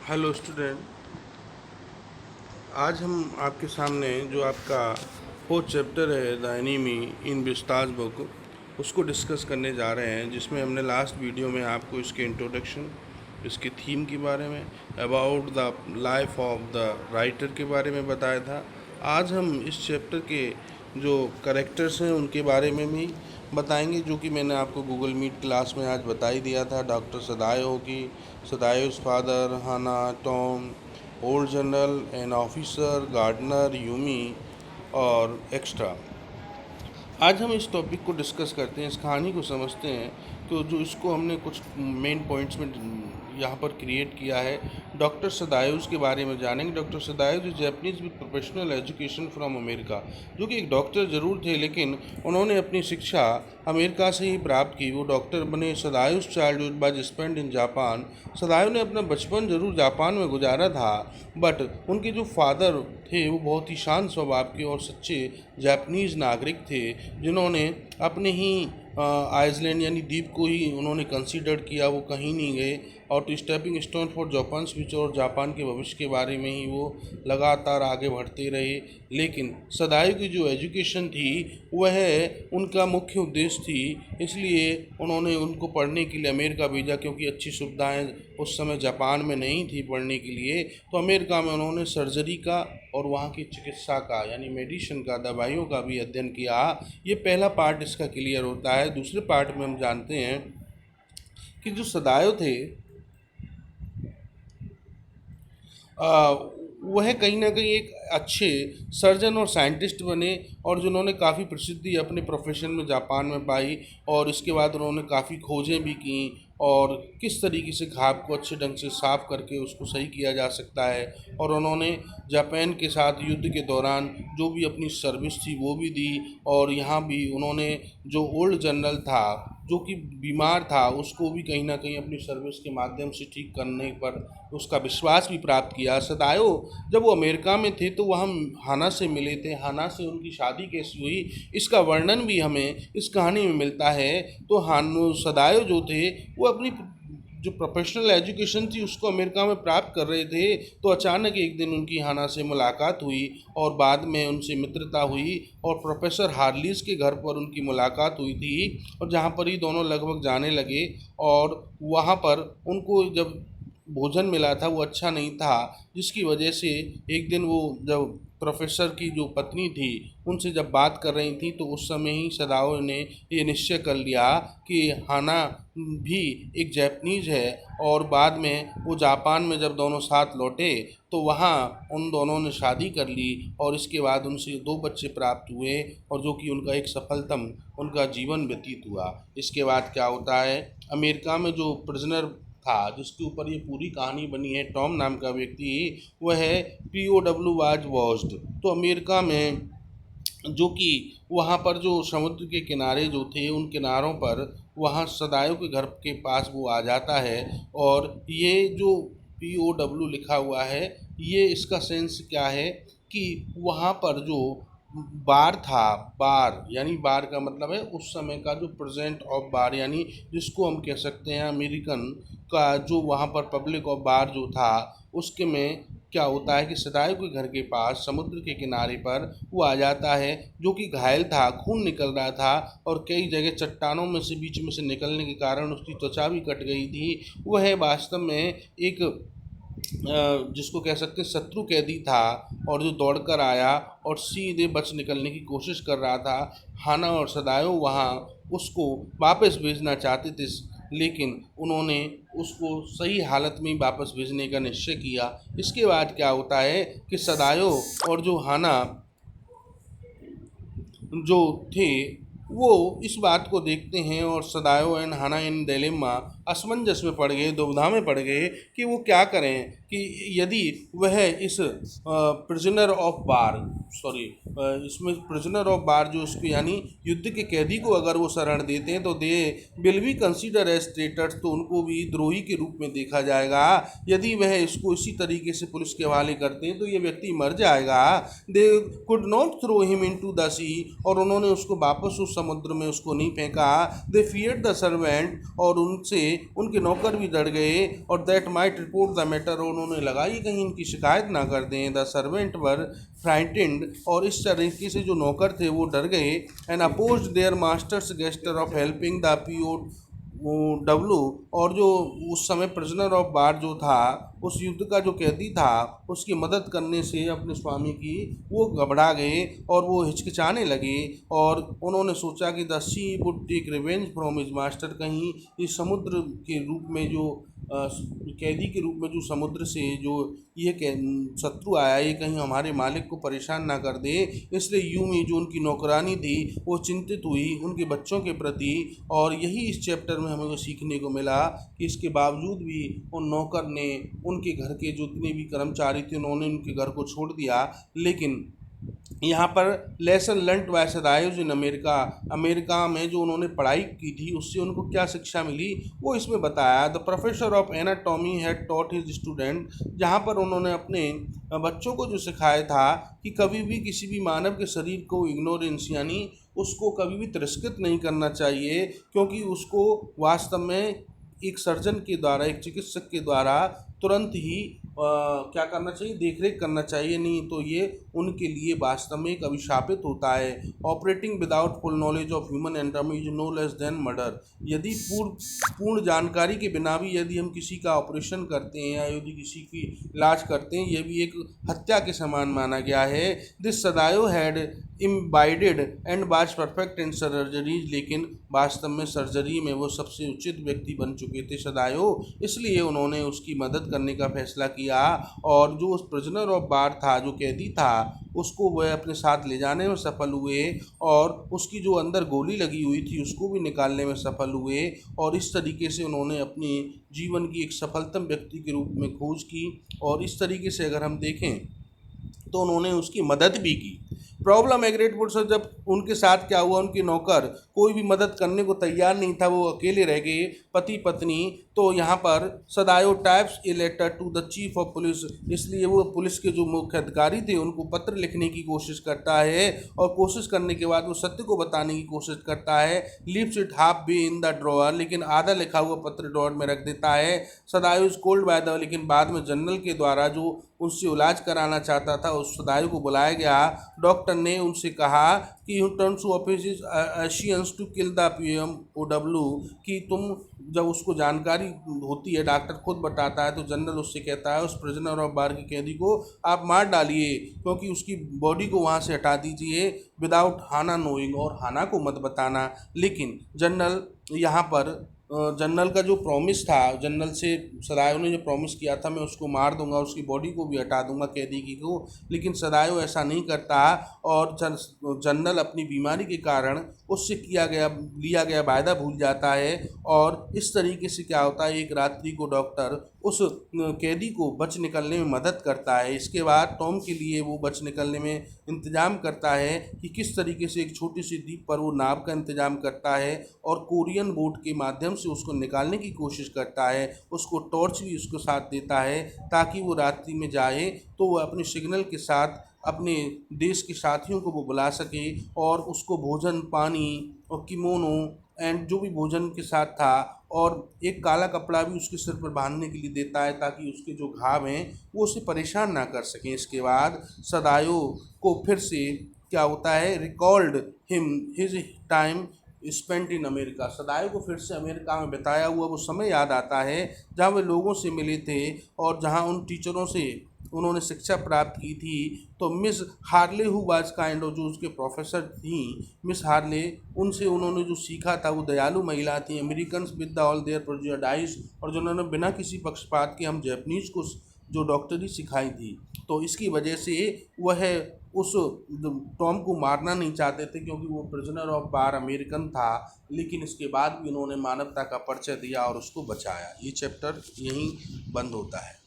Hello student. आज हम आपके सामने जो आपका फोर्थ चैप्टर है द एनिमी इन बिस्ताज बुक उसको डिस्कस करने जा रहे हैं, जिसमें हमने लास्ट वीडियो में आपको इसके इंट्रोडक्शन, इसके थीम के बारे में, about the life of the writer के बारे में बताया था। आज हम इस चैप्टर के जो करेक्टर्स हैं उनके बारे में भी बताएंगे, जो कि मैंने आपको गूगल मीट क्लास में आज बता ही दिया था। डॉक्टर सदायो की, Sadayo's father, Hana, Tom, old general, an officer, gardener, Yumi और एक्स्ट्रा। आज हम इस टॉपिक को डिस्कस करते हैं, इस कहानी को समझते हैं। तो जो इसको हमने कुछ मेन पॉइंट्स में यहाँ पर क्रिएट किया है। डॉक्टर सदायोस के बारे में जानेंगे। Doctor Sadayo's is Japanese with professional education from America, जो कि एक डॉक्टर ज़रूर थे, लेकिन उन्होंने अपनी शिक्षा अमेरिका से ही प्राप्त की। वो डॉक्टर बने। Sadayo's childhood was spend in Japan. Sadayo ने अपना बचपन ज़रूर जापान में गुजारा था, बट उनके जो फादर थे वो बहुत ही शांत स्वभाव के और सच्चे जापानीज़ नागरिक थे, जिन्होंने अपने ही आइसलैंड यानी द्वीप को ही उन्होंने कंसीडर किया। वो कहीं नहीं गए और तो stepping stone for Japan future, और जापान के भविष्य के बारे में ही वो लगातार आगे बढ़ते रहे। लेकिन सदाई की जो एजुकेशन थी वह उनका मुख्य उद्देश्य थी, इसलिए उन्होंने उनको पढ़ने के लिए अमेरिका भेजा, क्योंकि अच्छी सुविधाएं उस समय जापान में नहीं थी पढ़ने के लिए। तो अमेरिका में उन्होंने सर्जरी का और वहाँ की चिकित्सा का यानी मेडिसिन का, दवाइयों का भी अध्ययन किया। ये पहला पार्ट इसका क्लियर होता है। दूसरे पार्ट में हम जानते हैं कि जो सदायो थे वह कहीं ना कहीं एक अच्छे सर्जन और साइंटिस्ट बने, और जिन्होंने काफ़ी प्रसिद्धि अपने प्रोफेशन में जापान में पाई। और इसके बाद उन्होंने काफ़ी खोजें भी की, और किस तरीके से घाव को अच्छे ढंग से साफ़ करके उसको सही किया जा सकता है। और उन्होंने जापान के साथ युद्ध के दौरान जो भी अपनी सर्विस थी वो भी दी। और यहाँ भी उन्होंने जो ओल्ड जनरल था जो कि बीमार था, उसको भी कहीं ना कहीं अपनी सर्विस के माध्यम से ठीक करने पर उसका विश्वास भी प्राप्त किया। सदायो जब वो अमेरिका में थे तो वह हाना से मिले थे। हाना से उनकी शादी कैसी हुई इसका वर्णन भी हमें इस कहानी में मिलता है। तो सदायो जो थे वो अपनी जो प्रोफेशनल एजुकेशन थी उसको अमेरिका में प्राप्त कर रहे थे, तो अचानक एक दिन उनकी हाना से मुलाकात हुई और बाद में उनसे मित्रता हुई, और प्रोफेसर हार्लीस के घर पर उनकी मुलाकात हुई थी, और जहाँ पर ही दोनों लगभग जाने लगे। और वहाँ पर उनको जब भोजन मिला था वो अच्छा नहीं था, जिसकी वजह से एक दिन वो जब प्रोफेसर की जो पत्नी थी उनसे जब बात कर रही थी, तो उस समय ही सदाओ ने ये निश्चय कर लिया कि हाना भी एक जापानीज़ है। और बाद में वो जापान में जब दोनों साथ लौटे तो वहाँ उन दोनों ने शादी कर ली, और इसके बाद उनसे 2 बच्चे प्राप्त हुए, और जो कि उनका एक सफलतम उनका जीवन व्यतीत हुआ। इसके बाद क्या होता है, अमेरिका में जो प्रिजनर था जिसके ऊपर ये पूरी कहानी बनी है, टॉम नाम का व्यक्ति, वह है POW वाज वॉज्ड। तो अमेरिका में जो कि वहाँ पर जो समुद्र के किनारे जो थे उन किनारों पर वहाँ सदायों के घर के पास वो आ जाता है। और ये जो POW लिखा हुआ है, ये इसका सेंस क्या है कि वहाँ पर जो बार था, बार यानी बार का मतलब है उस समय का जो प्रेजेंट ऑफ बार, यानी जिसको हम कह सकते हैं अमेरिकन का जो वहाँ पर पब्लिक ऑफ बार जो था, उसके में क्या होता है कि सदायो के घर के पास समुद्र के किनारे पर वो आ जाता है, जो कि घायल था, खून निकल रहा था, और कई जगह चट्टानों में से बीच में से निकलने के कारण उसकी त्वचा भी कट गई थी। वह वास्तव में एक जिसको कह सकते हैं शत्रु कैदी था, और जो दौड़कर आया और सीधे बच निकलने की कोशिश कर रहा था। हाना और सदायो वहाँ उसको वापस भेजना चाहते थे, लेकिन उन्होंने उसको सही हालत में ही वापस भेजने का निश्चय किया। इसके बाद क्या होता है कि सदायो और जो हाना जो थे वो इस बात को देखते हैं, और सदायो एंड हाना इन डिलेमा असमंजस में पड़ गए, दुविधा में पड़ गए कि वो क्या करें, कि यदि वह इस प्रिजनर ऑफ बार इसमें प्रिजनर ऑफ बार जो उसको यानी युद्ध के कैदी को अगर वो शरण देते हैं तो they will be consider as traitors, तो उनको भी द्रोही के रूप में देखा जाएगा। यदि वह इसको इसी तरीके से पुलिस के हवाले करते हैं तो ये व्यक्ति मर जाएगा। They could not throw him into the sea, और उन्होंने उसको वापस उस समुद्र में उसको नहीं फेंका। दे फियर्ड द सर्वेंट, और उनसे उनके नौकर भी डर गए, और that might report the matter, और उन्होंने लगाई कहीं इनकी शिकायत ना कर दें। द सर्वेंट वर फ्राइटेंड, और इस तरीके से जो नौकर थे वो डर गए। And opposed there masters gesture of helping the PO W, और जो उस समय प्रिजनर ऑफ वार जो था, उस युद्ध का जो कैदी था, उसकी मदद करने से अपने स्वामी की वो घबरा गए और वो हिचकिचाने लगे। और उन्होंने सोचा कि the sea would take revenge from his master, कहीं इस समुद्र के रूप में जो कैदी के रूप में जो समुद्र से जो ये शत्रु आया, ये कहीं हमारे मालिक को परेशान ना कर दे। इसलिए यूमी जो उनकी नौकरानी थी वो चिंतित हुई उनके बच्चों के प्रति। और यही इस चैप्टर में हमें सीखने को मिला कि इसके बावजूद भी उन नौकर ने उनके घर के जो जितने भी कर्मचारी थे उन्होंने उनके घर को छोड़ दिया। लेकिन यहाँ पर lesson learned by Sadayo's in America, America में जो उन्होंने पढ़ाई की थी उससे उनको क्या शिक्षा मिली वो इसमें बताया। The professor of anatomy had taught his student, जहाँ पर उन्होंने अपने बच्चों को जो सिखाया था कि कभी भी किसी भी मानव के शरीर को इग्नोरेंस यानी उसको कभी भी तिरस्कृत नहीं करना चाहिए, क्योंकि उसको वास्तव में एक सर्जन के द्वारा, एक चिकित्सक के द्वारा तुरंत ही क्या करना चाहिए, देखरेख करना चाहिए, नहीं तो ये उनके लिए वास्तव में एक अभिशापित होता है। Operating without full knowledge of human anatomy is no less than murder, यदि पूर्ण जानकारी के बिना भी यदि हम किसी का ऑपरेशन करते हैं या यदि किसी की इलाज करते हैं, ये भी एक हत्या के समान माना गया है। This Sadayo had imbibed and was perfect in surgeries, लेकिन वास्तव में सर्जरी में वो सबसे उचित व्यक्ति बन चुके थे सदायो, इसलिए उन्होंने उसकी मदद करने का फैसला किया। और जो उस प्रिजनर ऑफ वार था, जो कैदी था, उसको वह अपने साथ ले जाने में सफल हुए और उसकी जो अंदर गोली लगी हुई थी उसको भी निकालने में सफल हुए। और इस तरीके से उन्होंने अपनी जीवन की एक सफलतम व्यक्ति के रूप में खोज की। और इस तरीके से अगर हम देखें तो उन्होंने उसकी मदद भी की। प्रॉब्लम एग्रेटपुर से जब उनके साथ क्या हुआ, उनके नौकर कोई भी मदद करने को तैयार नहीं था, वो अकेले रह गए पति पत्नी। तो यहाँ पर Sadayo types a letter to the chief of police, इसलिए वो पुलिस के जो मुख्य अधिकारी थे उनको पत्र लिखने की कोशिश करता है और कोशिश करने के बाद वो सत्य को बताने की कोशिश करता है। Leaves it half be in the drawer, लेकिन आधा लिखा हुआ पत्र ड्रॉअर में रख देता है। सदायो इज कोल्ड बाय द, लेकिन बाद में जनरल के द्वारा जो उससे इलाज कराना चाहता था उस सदायो को बुलाया गया। डॉक्टर ने उनसे कहा कि turns to office asians to kill the PMOW, कि तुम जब उसको जानकारी होती है, डॉक्टर खुद बताता है, तो जनरल उससे कहता है उस प्रिजनर ऑफ वार के कैदी को आप मार डालिए, क्योंकि उसकी बॉडी को वहाँ से हटा दीजिए विदाउट हाना नोइंग, और हाना को मत बताना। लेकिन जनरल यहाँ पर जनरल का जो प्रॉमिस था, जनरल से सदायो ने जो प्रॉमिस किया था मैं उसको मार दूंगा, उसकी बॉडी को भी हटा दूंगा कैदी की को, लेकिन सदायो ऐसा नहीं करता और जनरल अपनी बीमारी के कारण उससे लिया गया वायदा भूल जाता है। और इस तरीके से क्या होता है, एक रात्रि को डॉक्टर उस कैदी को बच निकलने में मदद करता है। इसके बाद टॉम के लिए वो बच निकलने में इंतज़ाम करता है कि किस तरीके से एक छोटी सी द्वीप पर वो नाव का इंतज़ाम करता है और कोरियन बोट के माध्यम से उसको निकालने की कोशिश करता है। उसको टॉर्च भी उसको साथ देता है ताकि वो रात्रि में जाए तो वो अपने सिग्नल के साथ अपने देश के साथियों को वो बुला सके और उसको भोजन, पानी और किमोनो एंड जो भी भोजन के साथ था और एक काला कपड़ा भी उसके सिर पर बांधने के लिए देता है ताकि उसके जो घाव हैं वो उसे परेशान ना कर सकें। इसके बाद सदायो को फिर से क्या होता है, recalled him his time spent in America, Sadayo को फिर से अमेरिका में बिताया हुआ वो समय याद आता है जहाँ वे लोगों से मिले थे और जहाँ उन टीचरों से उन्होंने शिक्षा प्राप्त की थी। तो miss Harley who was kind, जो उसके प्रोफेसर थी मिस हार्ले, उनसे उन्होंने जो सीखा था वो दयालु महिला थी। American with the all their prejudice, और जिन्होंने बिना किसी पक्षपात के हम जैपनीज़ को जो डॉक्टरी सिखाई थी। तो इसकी वजह से वह उस टॉम को मारना नहीं चाहते थे क्योंकि वो प्रिजनर ऑफ वार अमेरिकन था, लेकिन इसके बाद भी उन्होंने मानवता का परिचय दिया और उसको बचाया। ये चैप्टर यहीं बंद होता है।